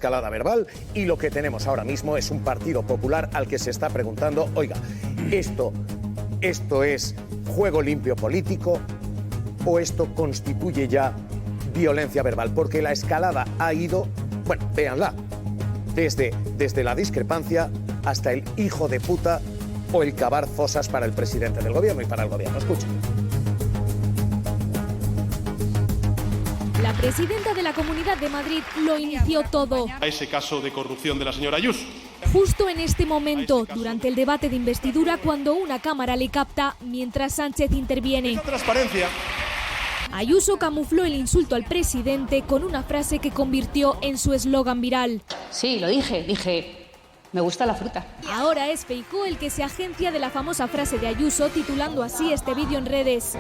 escalada verbal, y lo que tenemos ahora mismo es un Partido Popular al que se está preguntando, oiga, ¿esto es juego limpio político o esto constituye ya violencia verbal? Porque la escalada ha ido, bueno, véanla, desde la discrepancia hasta el hijo de puta o el cavar fosas para el presidente del gobierno y para el gobierno. Escuchen. La presidenta de la Comunidad de Madrid lo inició todo. A ese caso de corrupción de la señora Ayuso. Justo en este momento, durante el debate de investidura, cuando una cámara le capta mientras Sánchez interviene. Esa transparencia. Ayuso camufló el insulto al presidente con una frase que convirtió en su eslogan viral. Sí, lo dije, me gusta la fruta. Ahora es Feijóo el que se agencia de la famosa frase de Ayuso, titulando así este vídeo en redes.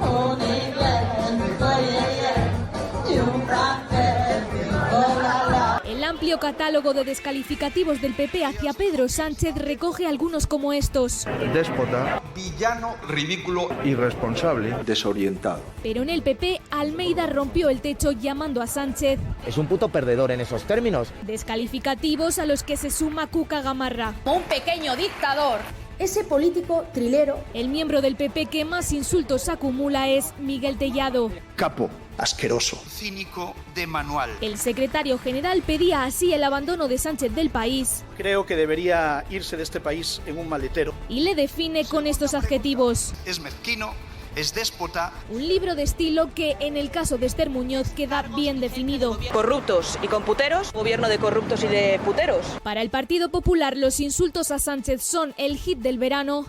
El amplio catálogo de descalificativos del PP hacia Pedro Sánchez recoge algunos como estos. Déspota, villano, ridículo, irresponsable, desorientado. Pero en el PP, Almeida rompió el techo llamando a Sánchez es un puto perdedor en esos términos. Descalificativos a los que se suma Cuca Gamarra. Un pequeño dictador. Ese político trilero. El miembro del PP que más insultos acumula es Miguel Tellado. Capo, asqueroso. cínico de manual. El secretario general pedía así el abandono de Sánchez del país. Creo que debería irse de este país en un maletero. Y le define con estos adjetivos. Es mezquino, es déspota. Un libro de estilo que, en el caso de Esther Muñoz, queda bien definido. Corruptos y con puteros, gobierno de corruptos y de puteros. Para el Partido Popular, los insultos a Sánchez son el hit del verano.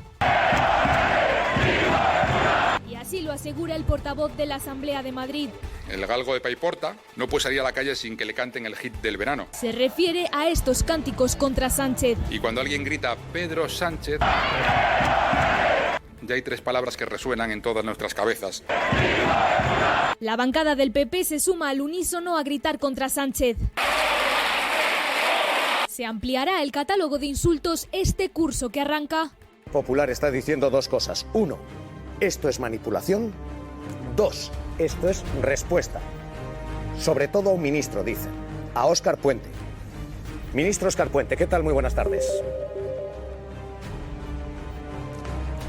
Y así lo asegura el portavoz de la Asamblea de Madrid. El galgo de Paiporta no puede salir a la calle sin que le canten el hit del verano. Se refiere a estos cánticos contra Sánchez. Y cuando alguien grita Pedro Sánchez, ya hay tres palabras que resuenan en todas nuestras cabezas. La bancada del PP se suma al unísono a gritar contra Sánchez. Se ampliará el catálogo de insultos este curso que arranca. Popular está diciendo dos cosas. Uno, esto es manipulación. Dos, esto es respuesta. Sobre todo a un ministro, dice, a Óscar Puente. Ministro Óscar Puente, ¿qué tal? Muy buenas tardes.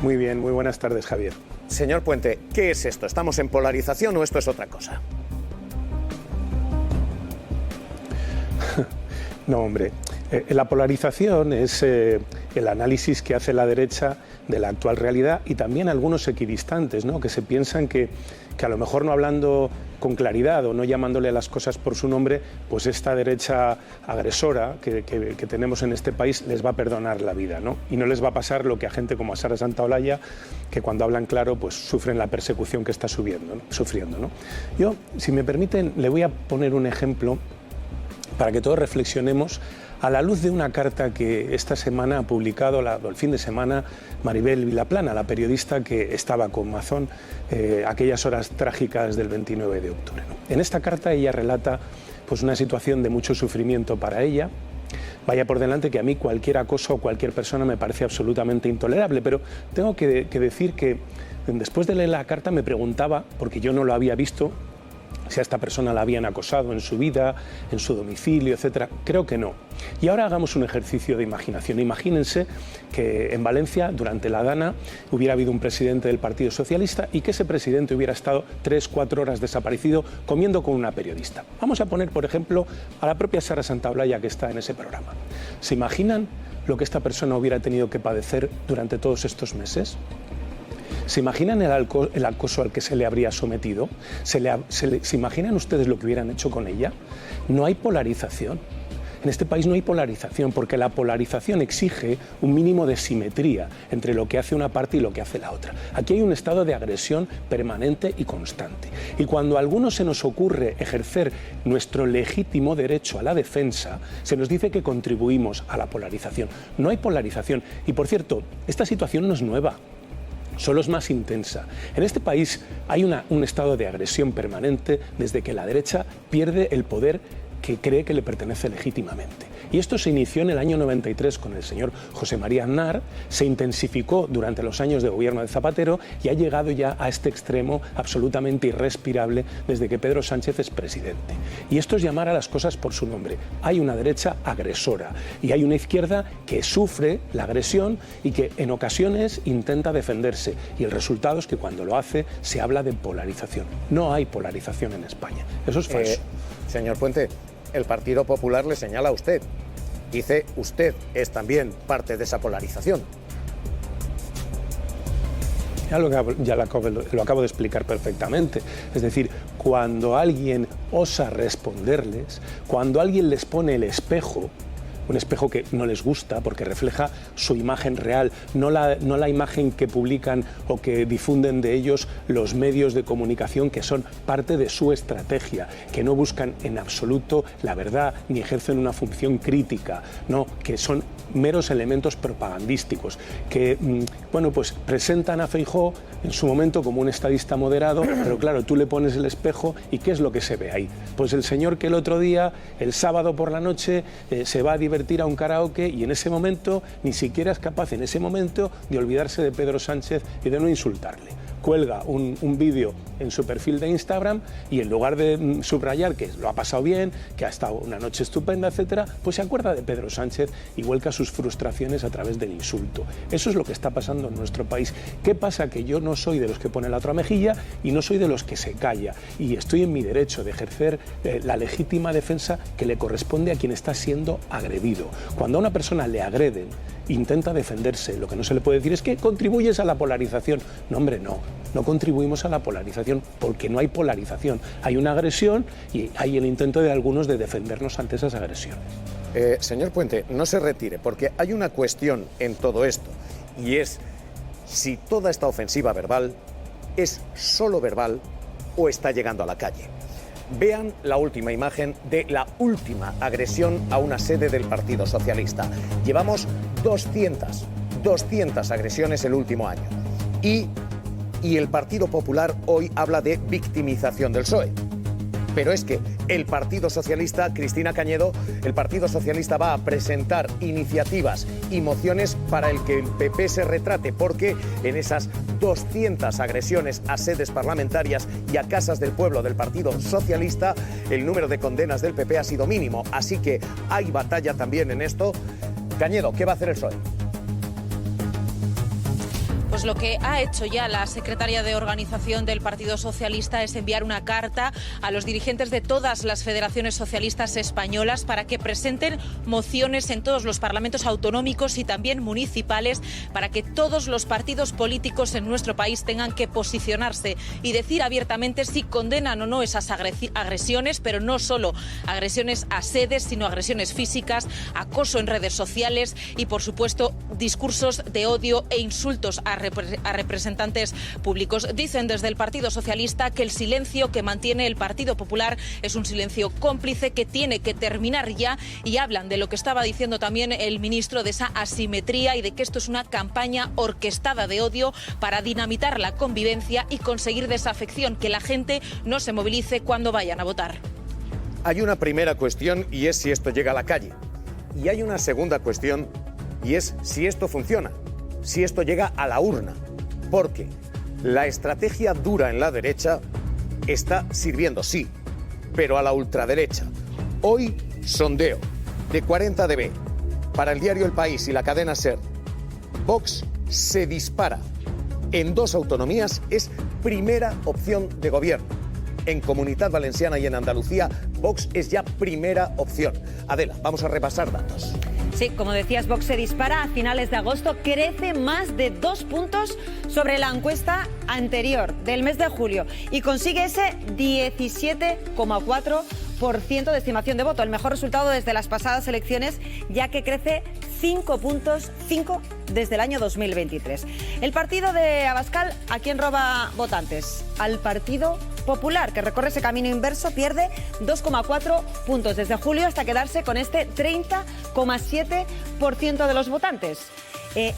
Muy bien, muy buenas tardes, Javier. Señor Puente, ¿qué es esto? ¿Estamos en polarización o esto es otra cosa? No, hombre. La polarización es el análisis que hace la derecha de la actual realidad y también algunos equidistantes, ¿no? Que se piensan que a lo mejor no hablando con claridad o no llamándole a las cosas por su nombre, pues esta derecha agresora que tenemos en este país les va a perdonar la vida, ¿no? Y no les va a pasar lo que a gente como a Sara Santaolalla, que cuando hablan claro pues sufren la persecución que está sufriendo, ¿no? Yo, si me permiten, le voy a poner un ejemplo para que todos reflexionemos a la luz de una carta que esta semana ha publicado, el fin de semana, Maribel Vilaplana, la periodista que estaba con Mazón aquellas horas trágicas del 29 de octubre. ¿No? En esta carta ella relata pues, una situación de mucho sufrimiento para ella. Vaya por delante que a mí cualquier acoso o cualquier persona me parece absolutamente intolerable, pero tengo que decir que después de leer la carta me preguntaba, porque yo no lo había visto, si a esta persona la habían acosado en su vida, en su domicilio, etcétera. Creo que no. Y ahora hagamos un ejercicio de imaginación. Imagínense que en Valencia, durante la Dana, hubiera habido un presidente del Partido Socialista y que ese presidente hubiera estado 3-4 horas desaparecido comiendo con una periodista. Vamos a poner, por ejemplo, a la propia Sara Santaolalla que está en ese programa. ¿Se imaginan lo que esta persona hubiera tenido que padecer durante todos estos meses? ¿Se imaginan el acoso al que se le habría sometido? ¿Se imaginan ustedes lo que hubieran hecho con ella? No hay polarización. En este país no hay polarización porque la polarización exige un mínimo de simetría entre lo que hace una parte y lo que hace la otra. Aquí hay un estado de agresión permanente y constante. Y cuando a algunos se nos ocurre ejercer nuestro legítimo derecho a la defensa, se nos dice que contribuimos a la polarización. No hay polarización. Y por cierto, esta situación no es nueva. Solo es más intensa. En este país hay un estado de agresión permanente desde que la derecha pierde el poder que cree que le pertenece legítimamente. Y esto se inició en el año 93 con el señor José María Aznar, se intensificó durante los años de gobierno de Zapatero y ha llegado ya a este extremo absolutamente irrespirable desde que Pedro Sánchez es presidente. Y esto es llamar a las cosas por su nombre. Hay una derecha agresora y hay una izquierda que sufre la agresión y que en ocasiones intenta defenderse. Y el resultado es que cuando lo hace se habla de polarización. No hay polarización en España. Eso es falso. Señor Puente, el Partido Popular le señala a usted. Dice, usted es también parte de esa polarización. Ya lo acabo de explicar perfectamente. Es decir, cuando alguien osa responderles, cuando alguien les pone el espejo, un espejo que no les gusta porque refleja su imagen real, no la imagen que publican o que difunden de ellos los medios de comunicación, que son parte de su estrategia, que no buscan en absoluto la verdad ni ejercen una función crítica, no, que son meros elementos propagandísticos, que pues presentan a Feijóo en su momento como un estadista moderado, pero claro, tú le pones el espejo y ¿qué es lo que se ve ahí? Pues el señor que el otro día, el sábado por la noche, se va a divertir a un karaoke y en ese momento ni siquiera es capaz en ese momento de olvidarse de Pedro Sánchez y de no insultarle. Cuelga un vídeo en su perfil de Instagram y en lugar de subrayar que lo ha pasado bien, que ha estado una noche estupenda, etcétera, pues se acuerda de Pedro Sánchez y vuelca sus frustraciones a través del insulto. Eso es lo que está pasando en nuestro país. ¿Qué pasa? Que yo no soy de los que pone la otra mejilla y no soy de los que se calla y estoy en mi derecho de ejercer la legítima defensa que le corresponde a quien está siendo agredido. Cuando a una persona le agreden, intenta defenderse. Lo que no se le puede decir es que contribuyes a la polarización. No, hombre, no contribuimos a la polarización porque no hay polarización. Hay una agresión y hay el intento de algunos de defendernos ante esas agresiones. Señor Puente, no se retire porque hay una cuestión en todo esto y es si toda esta ofensiva verbal es solo verbal o está llegando a la calle. Vean la última imagen de la última agresión a una sede del Partido Socialista. Llevamos 200 agresiones el último año. Y el Partido Popular hoy habla de victimización del PSOE. Pero es que el Partido Socialista, Cristina Cañedo, el Partido Socialista va a presentar iniciativas y mociones para el que el PP se retrate, porque en esas 200 agresiones a sedes parlamentarias y a casas del pueblo del Partido Socialista, el número de condenas del PP ha sido mínimo. Así que hay batalla también en esto. Cañedo, ¿qué va a hacer el PSOE? Pues lo que ha hecho ya la secretaria de Organización del Partido Socialista es enviar una carta a los dirigentes de todas las federaciones socialistas españolas para que presenten mociones en todos los parlamentos autonómicos y también municipales para que todos los partidos políticos en nuestro país tengan que posicionarse y decir abiertamente si condenan o no esas agresiones, pero no solo agresiones a sedes, sino agresiones físicas, acoso en redes sociales y, por supuesto, discursos de odio e insultos a representantes públicos. Dicen desde el Partido Socialista que el silencio que mantiene el Partido Popular es un silencio cómplice que tiene que terminar ya y hablan de lo que estaba diciendo también el ministro, de esa asimetría y de que esto es una campaña orquestada de odio para dinamitar la convivencia y conseguir desafección, que la gente no se movilice cuando vayan a votar. Hay una primera cuestión y es si esto llega a la calle. Y hay una segunda cuestión y es si esto funciona. Si esto llega a la urna, porque la estrategia dura en la derecha está sirviendo, sí, pero a la ultraderecha. Hoy, sondeo de 40dB para el diario El País y la cadena SER. Vox se dispara. En 2 autonomías es primera opción de gobierno. En Comunidad Valenciana y en Andalucía, Vox es ya primera opción. Adela, vamos a repasar datos. Sí, como decías, Vox se dispara. A finales de agosto crece más de 2 puntos sobre la encuesta anterior del mes de julio y consigue ese 17,4% de estimación de voto, el mejor resultado desde las pasadas elecciones, ya que crece 5 puntos, 5 desde el año 2023. El partido de Abascal, ¿a quién roba votantes? Al Partido Popular, que recorre ese camino inverso, pierde 2,4 puntos desde julio hasta quedarse con este 30,7% de los votantes.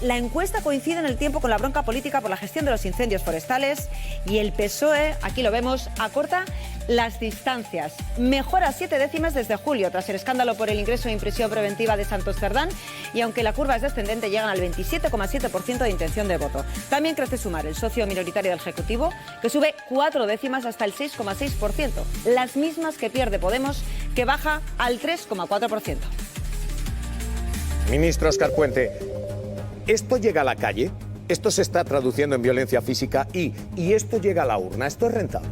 La encuesta coincide en el tiempo con la bronca política por la gestión de los incendios forestales y el PSOE, aquí lo vemos, acorta las distancias. Mejora 7 décimas desde julio tras el escándalo por el ingreso en prisión preventiva de Santos Cerdán y aunque la curva es descendente llegan al 27,7% de intención de voto. También crece Sumar, el socio minoritario del Ejecutivo, que sube 4 décimas hasta el 6,6%, las mismas que pierde Podemos, que baja al 3,4%. Ministro Óscar Puente, ¿esto llega a la calle? ¿Esto se está traduciendo en violencia física? ¿Y esto llega a la urna? ¿Esto es rentable?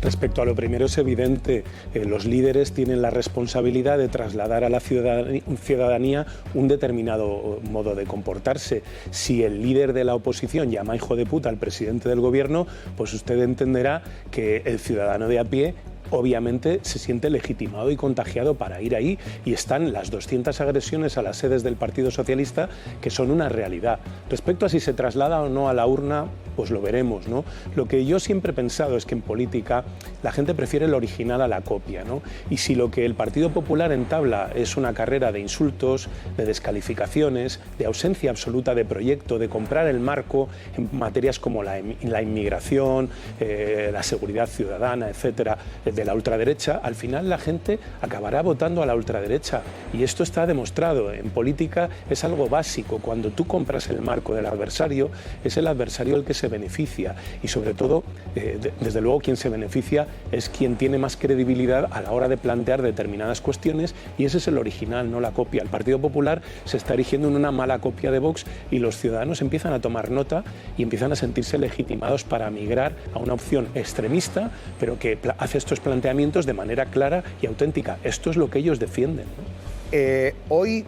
Respecto a lo primero, es evidente, los líderes tienen la responsabilidad de trasladar a la ciudadanía un determinado modo de comportarse. Si el líder de la oposición llama hijo de puta al presidente del gobierno, pues usted entenderá que el ciudadano de a pie obviamente se siente legitimado y contagiado para ir ahí, y están las 200 agresiones a las sedes del Partido Socialista que son una realidad. Respecto a si se traslada o no a la urna, pues lo veremos, ¿no? Lo que yo siempre he pensado es que en política la gente prefiere el original a la copia, ¿no? Y si lo que el Partido Popular entabla es una carrera de insultos, de descalificaciones, de ausencia absoluta de proyecto, de comprar el marco en materias como la inmigración, la seguridad ciudadana, etcétera, de la ultraderecha, al final la gente acabará votando a la ultraderecha. Y esto está demostrado. En política es algo básico. Cuando tú compras el marco del adversario, es el adversario el que se beneficia. Y sobre todo, desde luego, quien se beneficia es quien tiene más credibilidad a la hora de plantear determinadas cuestiones, y ese es el original, no la copia. El Partido Popular se está erigiendo en una mala copia de Vox y los ciudadanos empiezan a tomar nota y empiezan a sentirse legitimados para migrar a una opción extremista, pero que hace estos planteamientos de manera clara y auténtica. Esto es lo que ellos defienden, ¿no? Hoy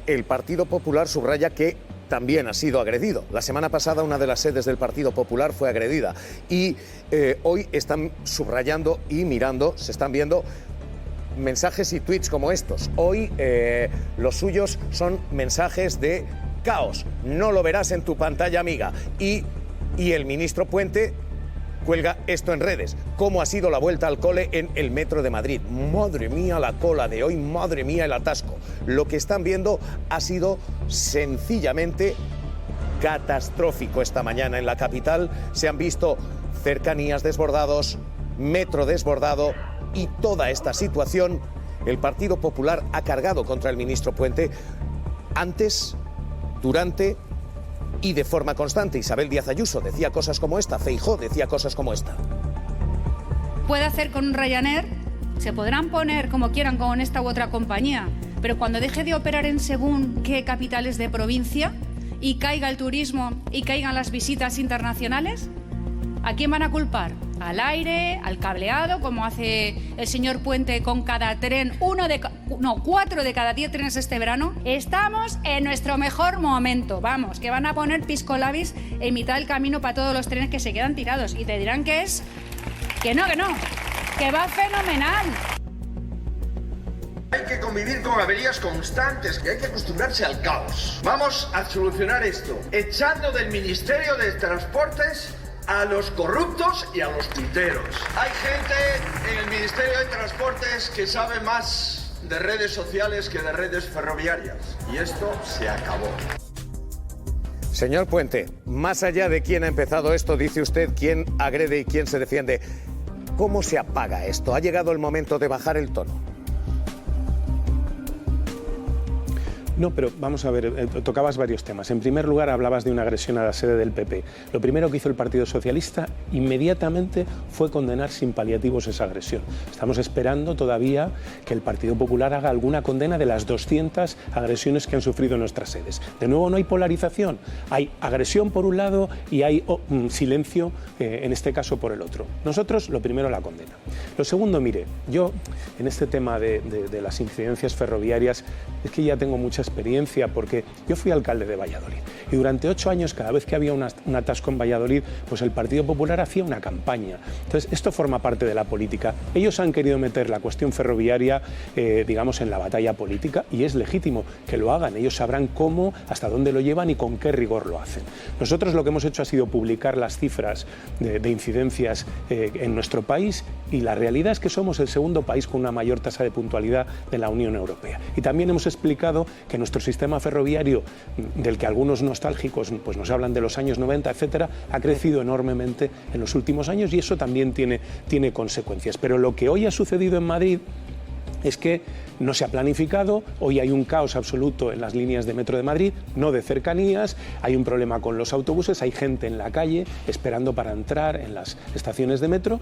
el Partido Popular subraya que también ha sido agredido. La semana pasada una de las sedes del Partido Popular fue agredida y hoy están subrayando y mirando, se están viendo mensajes y tweets como estos. Hoy los suyos son mensajes de caos. No lo verás en tu pantalla, amiga. Y el ministro Puente cuelga esto en redes. ¿Cómo ha sido la vuelta al cole en el metro de Madrid? Madre mía la cola de hoy, madre mía el atasco. Lo que están viendo ha sido sencillamente catastrófico esta mañana en la capital. Se han visto cercanías desbordados, metro desbordado y toda esta situación. El Partido Popular ha cargado contra el ministro Puente antes, durante y de forma constante. Isabel Díaz Ayuso decía cosas como esta, Feijóo decía cosas como esta. Puede hacer con un Ryanair, se podrán poner como quieran con esta u otra compañía, pero cuando deje de operar en según qué capitales de provincia y caiga el turismo y caigan las visitas internacionales, ¿a quién van a culpar? ¿Al aire, al cableado, como hace el señor Puente con cada tren, 4 de cada 10 trenes este verano? Estamos en nuestro mejor momento, vamos, que van a poner piscolabis en mitad del camino para todos los trenes que se quedan tirados y te dirán que es, que no, que va fenomenal. Hay que convivir con averías constantes, que hay que acostumbrarse al caos. Vamos a solucionar esto, echando del Ministerio de Transportes a los corruptos y a los tuiteros. Hay gente en el Ministerio de Transportes que sabe más de redes sociales que de redes ferroviarias. Y esto se acabó. Señor Puente, más allá de quién ha empezado esto, dice usted quién agrede y quién se defiende. ¿Cómo se apaga esto? ¿Ha llegado el momento de bajar el tono? No, pero vamos a ver, tocabas varios temas. En primer lugar, hablabas de una agresión a la sede del PP. Lo primero que hizo el Partido Socialista inmediatamente fue condenar sin paliativos esa agresión. Estamos esperando todavía que el Partido Popular haga alguna condena de las 200 agresiones que han sufrido nuestras sedes. De nuevo, no hay polarización. Hay agresión por un lado y hay silencio, en este caso, por el otro. Nosotros, lo primero, la condena. Lo segundo, mire, yo en este tema de las incidencias ferroviarias es que ya tengo mucha experiencia, porque yo fui alcalde de Valladolid y durante 8 años, cada vez que había un atasco en Valladolid, pues el Partido Popular hacía una campaña. Entonces, esto forma parte de la política. Ellos han querido meter la cuestión ferroviaria, digamos, en la batalla política, y es legítimo que lo hagan. Ellos sabrán cómo, hasta dónde lo llevan y con qué rigor lo hacen. Nosotros lo que hemos hecho ha sido publicar las cifras de incidencias en nuestro país, y la realidad es que somos el segundo país con una mayor tasa de puntualidad de la Unión Europea. Y también hemos explicado que nuestro sistema ferroviario, del que algunos nostálgicos pues nos hablan de los años 90, etcétera, ha crecido enormemente en los últimos años, y eso también tiene consecuencias. Pero lo que hoy ha sucedido en Madrid es que no se ha planificado, hoy hay un caos absoluto en las líneas de metro de Madrid, no de cercanías, hay un problema con los autobuses, hay gente en la calle esperando para entrar en las estaciones de metro,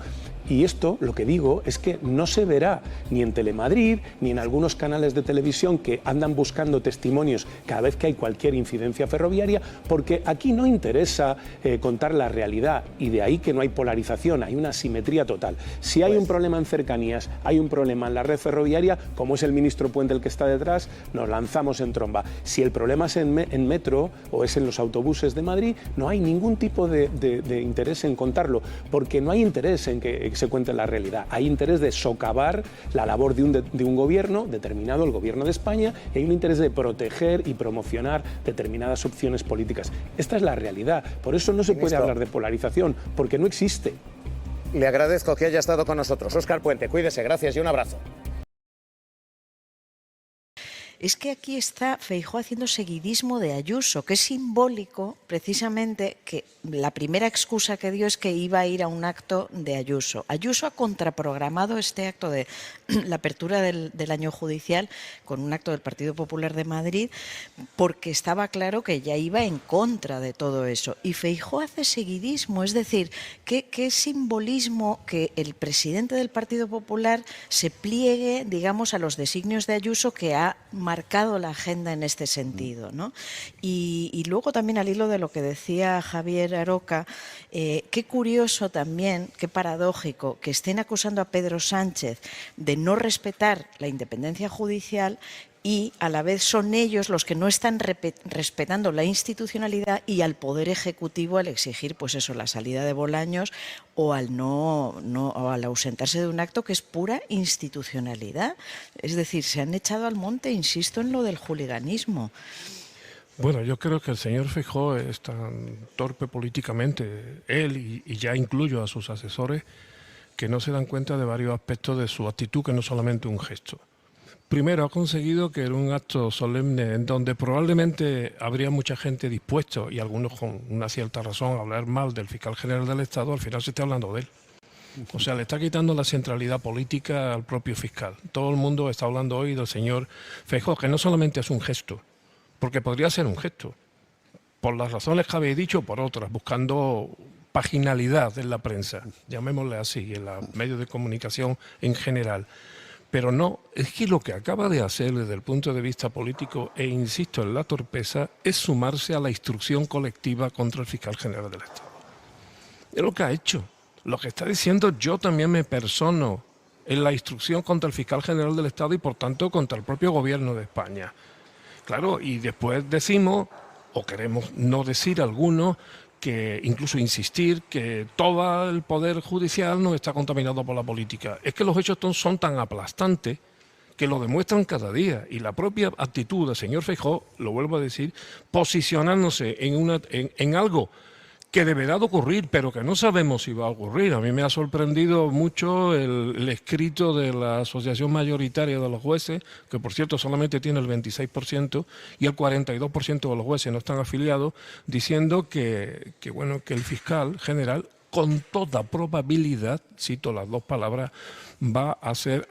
y esto, lo que digo, es que no se verá ni en Telemadrid, ni en algunos canales de televisión que andan buscando testimonios cada vez que hay cualquier incidencia ferroviaria, porque aquí no interesa contar la realidad, y de ahí que no hay polarización, hay una asimetría total. Si hay un problema en cercanías, hay un problema en la red ferroviaria, como es el ministro Puente el que está detrás, nos lanzamos en tromba. Si el problema es en metro o es en los autobuses de Madrid, no hay ningún tipo de interés en contarlo, porque no hay interés en que se cuente la realidad. Hay interés de socavar la labor de un gobierno determinado, el gobierno de España, y hay un interés de proteger y promocionar determinadas opciones políticas. Esta es la realidad. Por eso no se puede hablar de polarización, porque no existe. Le agradezco que haya estado con nosotros. Óscar Puente, cuídese, gracias y un abrazo. Es que aquí está Feijóo haciendo seguidismo de Ayuso, que es simbólico precisamente que la primera excusa que dio es que iba a ir a un acto de Ayuso. Ayuso ha contraprogramado este acto de la apertura del año judicial con un acto del Partido Popular de Madrid, porque estaba claro que ya iba en contra de todo eso. Y Feijóo hace seguidismo, es decir, ¿qué simbolismo que el presidente del Partido Popular se pliegue, digamos, a los designios de Ayuso, que ha marcado la agenda en este sentido, ¿no? Y luego también, al hilo de lo que decía Javier Aroca, qué curioso también, qué paradójico que estén acusando a Pedro Sánchez de no respetar la independencia judicial, y a la vez son ellos los que no están respetando la institucionalidad y al Poder Ejecutivo al exigir, pues eso, la salida de Bolaños, o al o al ausentarse de un acto que es pura institucionalidad. Es decir, se han echado al monte, insisto, en lo del juliganismo. Bueno, yo creo que el señor Feijóo es tan torpe políticamente, él y ya incluyo a sus asesores, que no se dan cuenta de varios aspectos de su actitud, que no solamente un gesto. Primero, ha conseguido que en un acto solemne en donde probablemente habría mucha gente dispuesto, y algunos con una cierta razón, a hablar mal del fiscal general del Estado, al final se esté hablando de él. O sea, le está quitando la centralidad política al propio fiscal. Todo el mundo está hablando hoy del señor Feijóo, que no solamente es un gesto, porque podría ser un gesto, por las razones que habéis dicho, por otras, buscando paginalidad en la prensa, llamémosle así, en los medios de comunicación en general. Pero no, es que lo que acaba de hacer desde el punto de vista político, e insisto en la torpeza, es sumarse a la instrucción colectiva contra el fiscal general del Estado. Es lo que ha hecho. Lo que está diciendo, yo también me persono en la instrucción contra el fiscal general del Estado y por tanto contra el propio gobierno de España. Claro, y después decimos, o queremos no decir algunos, que incluso insistir que todo el poder judicial no está contaminado por la política. Es que los hechos son tan aplastantes que lo demuestran cada día, y la propia actitud del señor Feijóo, lo vuelvo a decir, posicionándose en algo que deberá de ocurrir, pero que no sabemos si va a ocurrir. A mí me ha sorprendido mucho el escrito de la Asociación Mayoritaria de los Jueces, que por cierto solamente tiene el 26%, y el 42% de los jueces no están afiliados, diciendo que el fiscal general, con toda probabilidad, cito las dos palabras, va a ser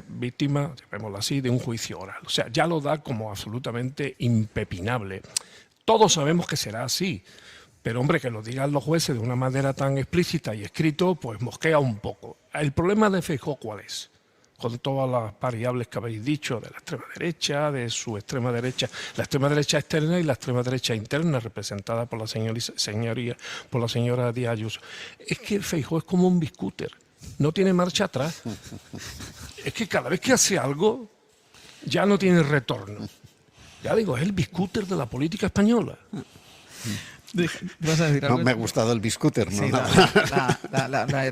víctima, llamémoslo así, de un juicio oral. O sea, ya lo da como absolutamente impepinable. Todos sabemos que será así. Pero, hombre, que lo digan los jueces de una manera tan explícita y escrito, pues mosquea un poco. El problema de Feijóo, ¿cuál es? Con todas las variables que habéis dicho, de la extrema derecha, de su extrema derecha, la extrema derecha externa y la extrema derecha interna, representada por la señora Díaz Ayuso. Es que Feijóo es como un biscúter, no tiene marcha atrás. Es que cada vez que hace algo, ya no tiene retorno. Ya digo, es el biscúter de la política española. ¿Vas a decir algo? No me ha gustado el biscúter, ¿no? Sí,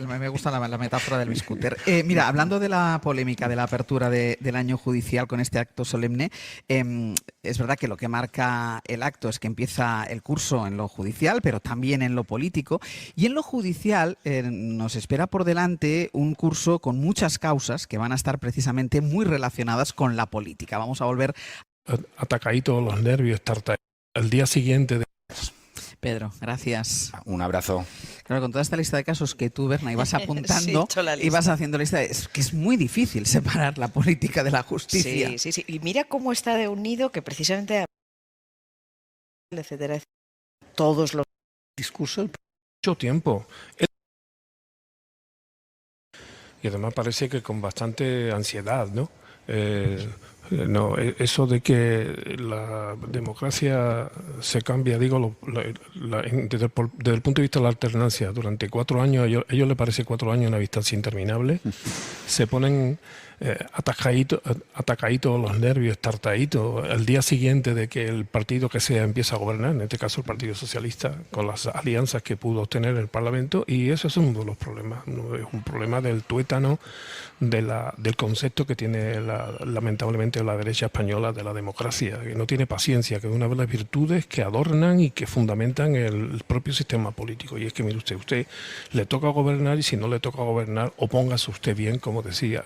me gusta la metáfora del biscúter. Mira, hablando de la polémica de la apertura del año judicial con este acto solemne, es verdad que lo que marca el acto es que empieza el curso en lo judicial, pero también en lo político. Y en lo judicial nos espera por delante un curso con muchas causas que van a estar precisamente muy relacionadas con la política. Vamos a volver... Atacaditos los nervios, el día siguiente de... Pedro, gracias. Un abrazo. Claro, con toda esta lista de casos que tú, Berna, ibas apuntando, sí, ibas haciendo lista, es que es muy difícil separar la política de la justicia. Sí, sí, sí. Y mira cómo está de unido que precisamente... etcétera, todos los discursos mucho tiempo. Y además parece que con bastante ansiedad, ¿no? No, eso de que la democracia se cambia, digo, desde el punto de vista de la alternancia, durante 4 años, a ellos les parece 4 años una distancia interminable, se ponen atacaditos los nervios, tartaditos, el día siguiente de que el partido que sea empieza a gobernar, en este caso el Partido Socialista, con las alianzas que pudo obtener en el Parlamento, y eso es uno de los problemas, ¿no? Es un problema del tuétano, del concepto que tiene lamentablemente la derecha española de la democracia, que no tiene paciencia, que es una de las virtudes que adornan y que fundamentan el propio sistema político. Y es que, mire usted le toca gobernar, y si no le toca gobernar, opóngase usted bien, como decía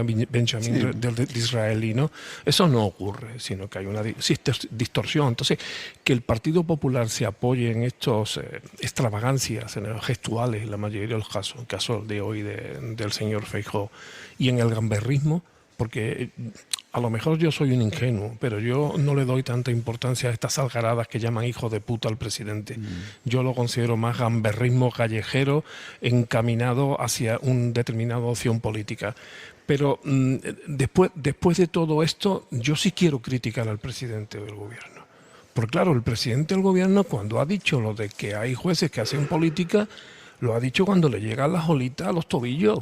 Benjamin Disraeli, ¿no? Eso no ocurre, sino que hay una distorsión. Entonces, que el Partido Popular se apoye en estos extravagancias gestuales, en la mayoría de los casos, el caso de hoy del señor Feijóo, y en el gamberrismo, porque a lo mejor yo soy un ingenuo, pero yo no le doy tanta importancia a estas algaradas que llaman hijo de puta al presidente. Yo lo considero más gamberrismo callejero encaminado hacia una determinada opción política. Pero después de todo esto, yo sí quiero criticar al presidente del gobierno. Porque claro, el presidente del gobierno, cuando ha dicho lo de que hay jueces que hacen política, lo ha dicho cuando le llegan las olitas a los tobillos.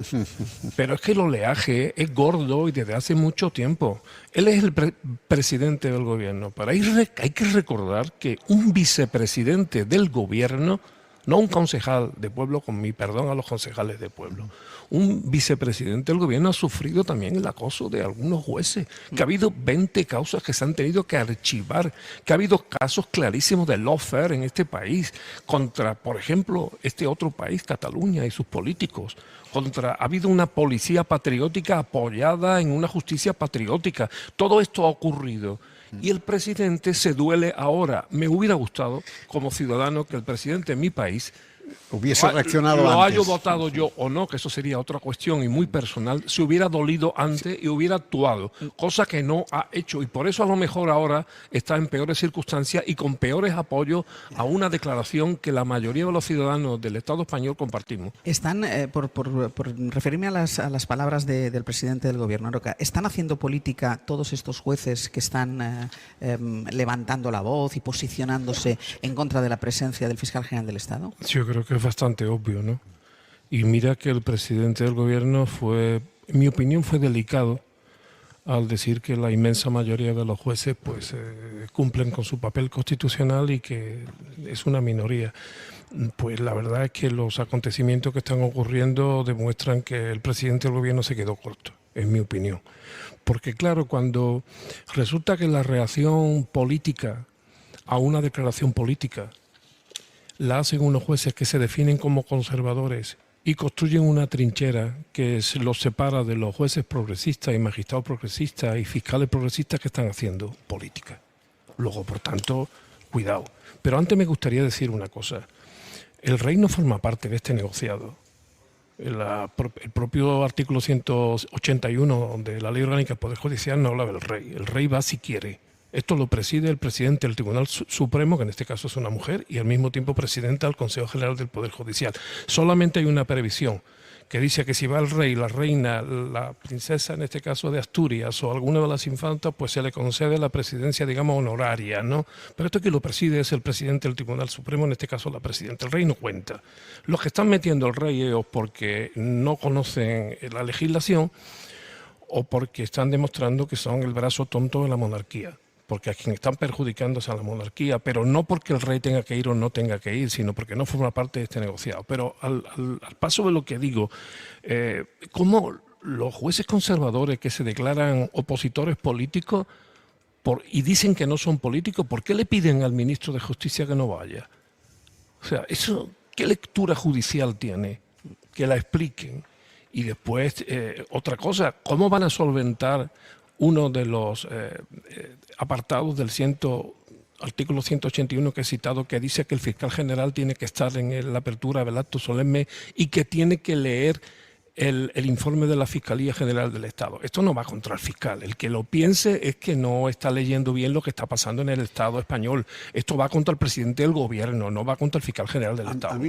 Pero es que el oleaje es gordo y desde hace mucho tiempo. Él es el presidente del gobierno. Pero hay que recordar que un vicepresidente del gobierno, no un concejal de pueblo, con mi perdón a los concejales de pueblo, un vicepresidente del gobierno ha sufrido también el acoso de algunos jueces, que ha habido 20 causas que se han tenido que archivar, que ha habido casos clarísimos de lawfare en este país, contra, por ejemplo, este otro país, Cataluña, y sus políticos. Ha habido una policía patriótica apoyada en una justicia patriótica. Todo esto ha ocurrido. Y el presidente se duele ahora. Me hubiera gustado, como ciudadano, que el presidente de mi país hubiese reaccionado lo antes. haya votado yo o no, que eso sería otra cuestión y muy personal, se hubiera dolido antes y hubiera actuado, cosa que no ha hecho. Y por eso a lo mejor ahora está en peores circunstancias y con peores apoyos a una declaración que la mayoría de los ciudadanos del Estado español compartimos. Están, por referirme a las palabras del presidente del gobierno, Roca, ¿están haciendo política todos estos jueces que están levantando la voz y posicionándose en contra de la presencia del fiscal general del Estado? Yo creo que es bastante obvio, ¿no? Y mira que el presidente del gobierno en mi opinión, fue delicado al decir que la inmensa mayoría de los jueces pues cumplen con su papel constitucional y que es una minoría. Pues la verdad es que los acontecimientos que están ocurriendo demuestran que el presidente del gobierno se quedó corto, en mi opinión. Porque claro, cuando resulta que la reacción política a una declaración política la hacen unos jueces que se definen como conservadores y construyen una trinchera que los separa de los jueces progresistas y magistrados progresistas y fiscales progresistas que están haciendo política. Luego, por tanto, cuidado. Pero antes me gustaría decir una cosa. El rey no forma parte de este negociado. El propio artículo 181 de la Ley Orgánica del Poder Judicial no habla del rey. El rey va si quiere. Esto lo preside el presidente del Tribunal Supremo, que en este caso es una mujer, y al mismo tiempo presidenta del Consejo General del Poder Judicial. Solamente hay una previsión que dice que si va el rey, la reina, la princesa, en este caso de Asturias, o alguna de las infantas, pues se le concede la presidencia, digamos, honoraria, ¿no? Pero esto que lo preside es el presidente del Tribunal Supremo, en este caso la presidenta. El rey no cuenta. Los que están metiendo al rey es o porque no conocen la legislación o porque están demostrando que son el brazo tonto de la monarquía. porque a quien están perjudicando es a la monarquía, pero no porque el rey tenga que ir o no tenga que ir, sino porque no forma parte de este negociado. Pero al paso de lo que digo, ¿cómo los jueces conservadores que se declaran opositores políticos y dicen que no son políticos, ¿por qué le piden al ministro de Justicia que no vaya? O sea, eso, ¿qué lectura judicial tiene? Que la expliquen. Y después, otra cosa, ¿cómo van a solventar uno de los apartados del artículo 181 que he citado, que dice que el fiscal general tiene que estar en la apertura del acto solemne y que tiene que leer el informe de la Fiscalía General del Estado? Esto no va contra el fiscal. El que lo piense es que no está leyendo bien lo que está pasando en el Estado español. Esto va contra el presidente del gobierno, no va contra el fiscal general del Estado.